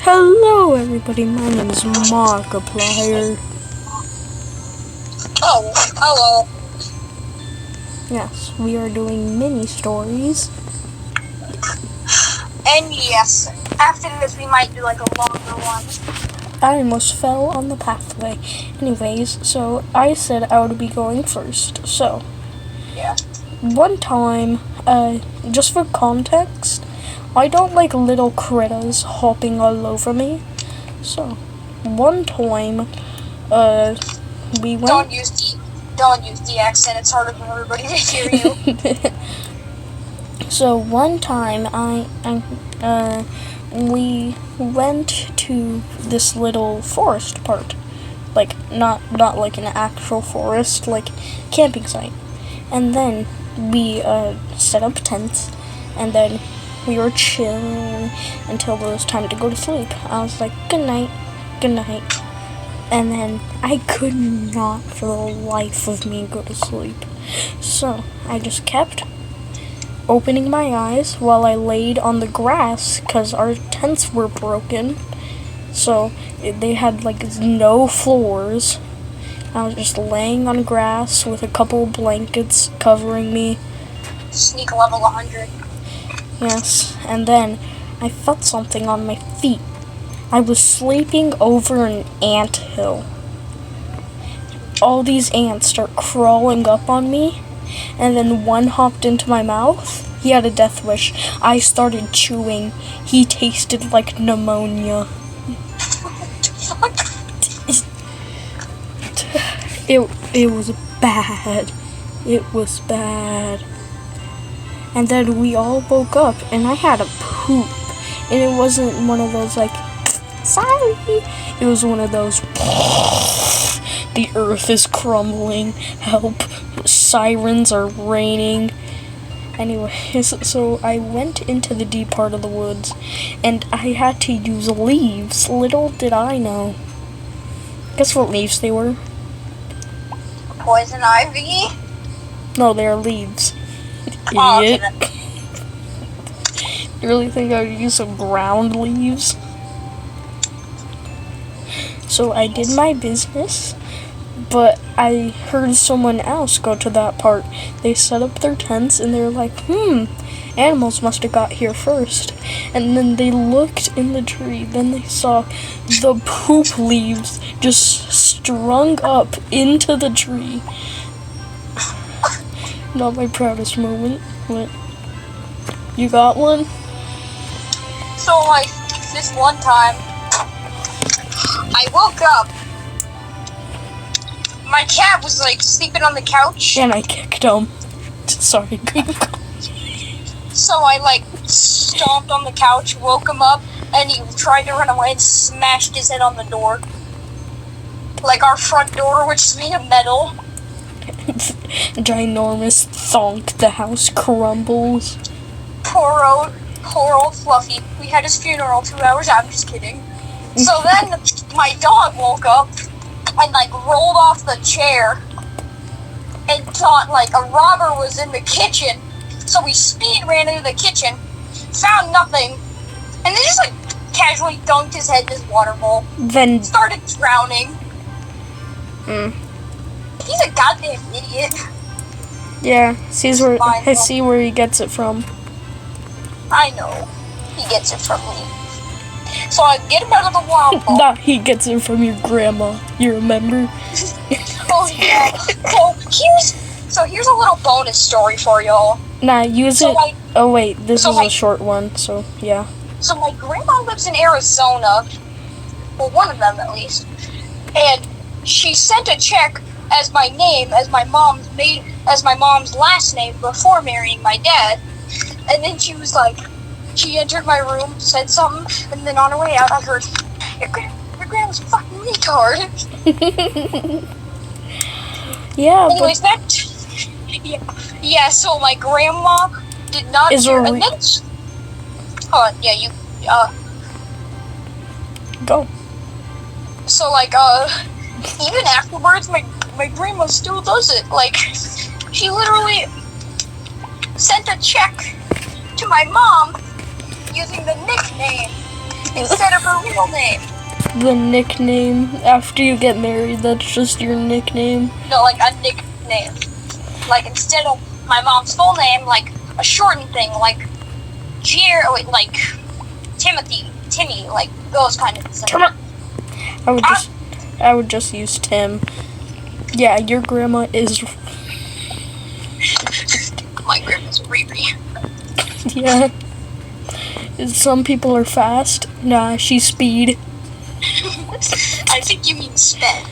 Hello everybody, my name is Markiplier. Oh, hello. Yes, we are doing mini stories. And yes, after this we might do like a longer one. I almost fell on the pathway. Anyways, so I said I would be going first. So, Yeah. one time, just for context, I don't like little critters hopping all over me. So, one time, we went... Don't use the accent, it's harder for everybody to hear you. So one time we went to this little forest part, like not like an actual forest, like camping site, and then we set up tents, and then we were chilling until it was time to go to sleep. I was like, good night, and then I could not for the life of me go to sleep, so I just kept opening my eyes while I laid on the grass because our tents were broken, so they had like no floors. I was just laying on grass with a couple of blankets covering me. Sneak level 100. Yes, and then I felt something on my feet. I was sleeping over an anthill. All these ants start crawling up on me, and then one hopped into my mouth. He had a death wish. I started chewing. He tasted like pneumonia. It was bad. It was bad. And then we all woke up, and I had a poop. And it wasn't one of those like, sorry. It was one of those, the earth is crumbling, help, sirens are raining. Anyways, so I went into the deep part of the woods, and I had to use leaves. Little did I know. Guess what leaves they were? Poison ivy? No, they're leaves. Oh, Idiot. okay. You really think I would use some ground leaves? So I did my business, but I heard someone else go to that part. They set up their tents and they were like, animals must have got here first. And then they looked in the tree, then they saw the poop leaves just strung up into the tree. Not my proudest moment. What? You got one? So like, this one time, I woke up. My cat was like sleeping on the couch. And I kicked him. Sorry. So I like stomped on the couch, woke him up, and he tried to run away and smashed his head on the door. Like our front door, which is made of metal. Ginormous thonk, the house crumbles. Poor old Fluffy. We had his funeral 2 hours. I'm just kidding. So then my dog woke up and like rolled off the chair and thought like a robber was in the kitchen. So we speed ran into the kitchen, found nothing, and then just like casually dunked his head in his water bowl. Then Started drowning. He's a goddamn idiot. yeah, I see where he gets it from. I know. He gets it from me. So I get him out of the water bowl. Nah, he gets it from your grandma. You remember? Oh yeah. So here's a little bonus story for y'all. Nah, use So it. Oh wait, this is my- a short one, so yeah. So my grandma lives in Arizona. Well, one of them at least. And she sent a check as my name, as my mom's last name before marrying my dad. And then she was like, she entered my room, said something, and then on her way out I heard, your grandma's a fucking retard. Yeah, Anyways, yeah, so my grandma did not Is hear, there a and then, go. so like, even afterwards, my grandma still does it, like, she literally sent a check to my mom using the nickname instead of her real name. The nickname after you get married, that's just your nickname. No, like a nickname. Like instead of my mom's full name, like a shortened thing, like like Timothy, Timmy, like those kind of things. I would just use Tim. Yeah, your grandma is. My grandma's Riri. Yeah. Some people are fast. Nah, she's speed. I think you mean sped.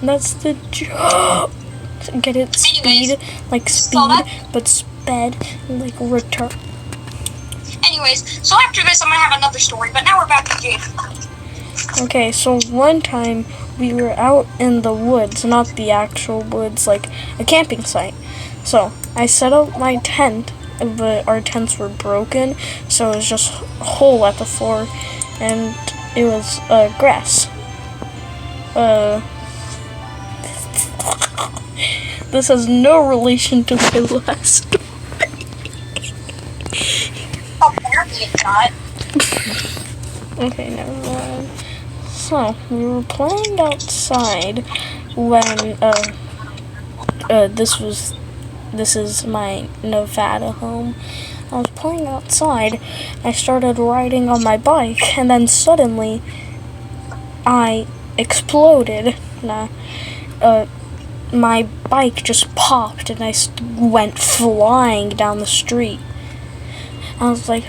That's the joke. Get it? Speed, like speed, but sped, like return. Anyways, so after this, I'm gonna have another story, but now we're back to Jason. Okay, so one time we were out in the woods, not the actual woods, like a camping site. So I set up my tent, but our tents were broken, so it was just a hole at the floor, and it was grass. This has no relation to my last story. Apparently it's not. Okay, never mind. So, we were playing outside when, this is my Nevada home. I was playing outside, I started riding on my bike, and then suddenly, I exploded. My bike just popped, and I went flying down the street. I was like,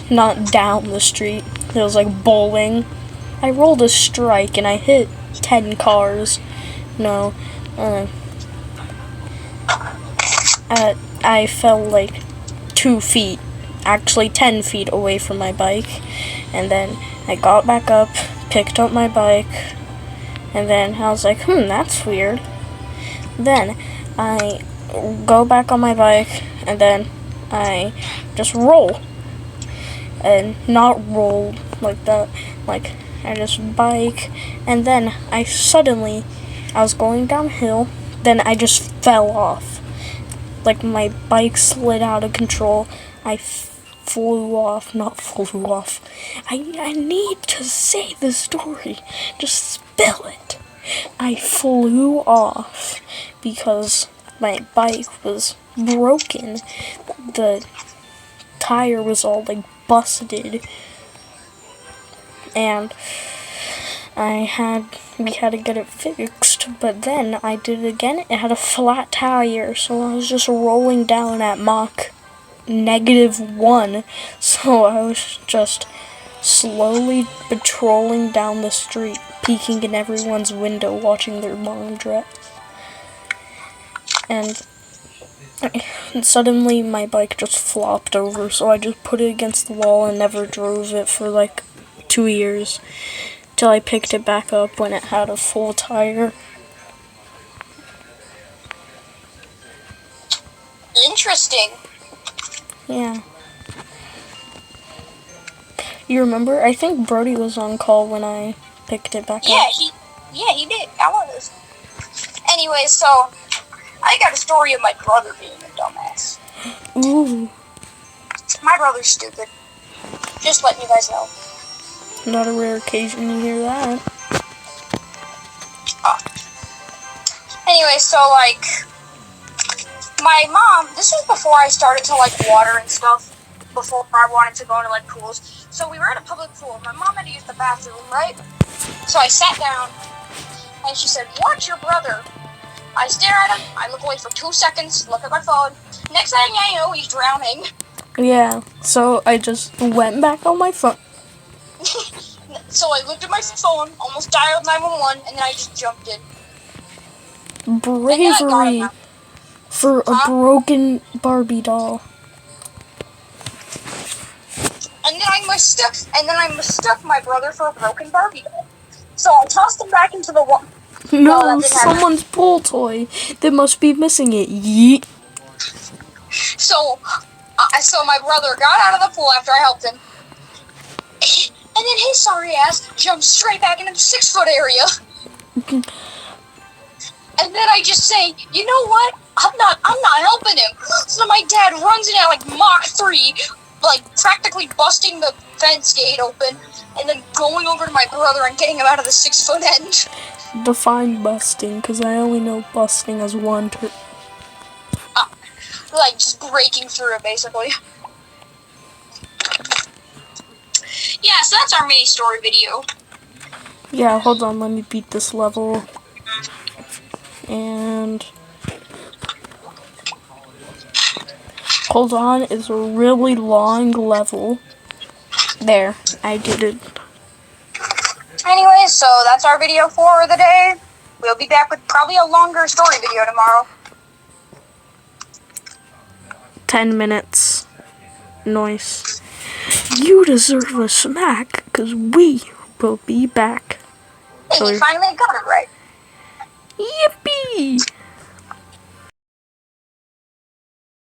not down the street, it was like bowling. I rolled a strike and I hit 10 cars. No, I fell like 2 feet, actually 10 feet away from my bike, and then I got back up, picked up my bike, and then I was like, that's weird. Then I go back on my bike, and then I just roll, and not roll like that, like I just bike, and then I was going downhill, then I just fell off. Like my bike slid out of control. I flew off. I need to say the story. Just spill it. I flew off because my bike was broken. The tire was all like busted. And we had to get it fixed, but then I did it again. It had a flat tire, so I was just rolling down at Mach -1. So I was just slowly patrolling down the street, peeking in everyone's window, watching their mom dress. And suddenly my bike just flopped over, so I just put it against the wall and never drove it for like 2 years, till I picked it back up when it had a full tire. Interesting. Yeah. You remember? I think Brody was on call when I picked it back up. Yeah, he did. I was. Anyway, so I got a story of my brother being a dumbass. Ooh. My brother's stupid. Just letting you guys know. Not a rare occasion to hear that. Anyway, so like, my mom, this was before I started to like water and stuff, before I wanted to go into like pools. So we were at a public pool. My mom had to use the bathroom, right? So I sat down, and she said, "Watch your brother." I stare at him, I look away for 2 seconds, look at my phone. Next thing I know, he's drowning. Yeah, so I just went back on my phone. So I looked at my phone, almost dialed 911, and then I just jumped in. Bravery for a broken Barbie doll. And then I mistook my brother for a broken Barbie doll. So I tossed him back into the water. No, someone's pool toy. They must be missing it. Yeet. So my brother got out of the pool after I helped him. And then his sorry ass jumped straight back into the 6-foot area. And then I just say, you know what? I'm not helping him. So my dad runs in at like Mach 3, like practically busting the fence gate open, and then going over to my brother and getting him out of the 6-foot end. Define busting, because I only know busting as one term. Like just breaking through it, basically. Yeah, so that's our mini story video. Yeah, hold on, let me beat this level. And hold on, it's a really long level. There, I did it. Anyways, so that's our video for the day. We'll be back with probably a longer story video tomorrow. 10 minutes. Nice. You deserve a smack, because we will be back. Hey, you finally got it right. Yippee!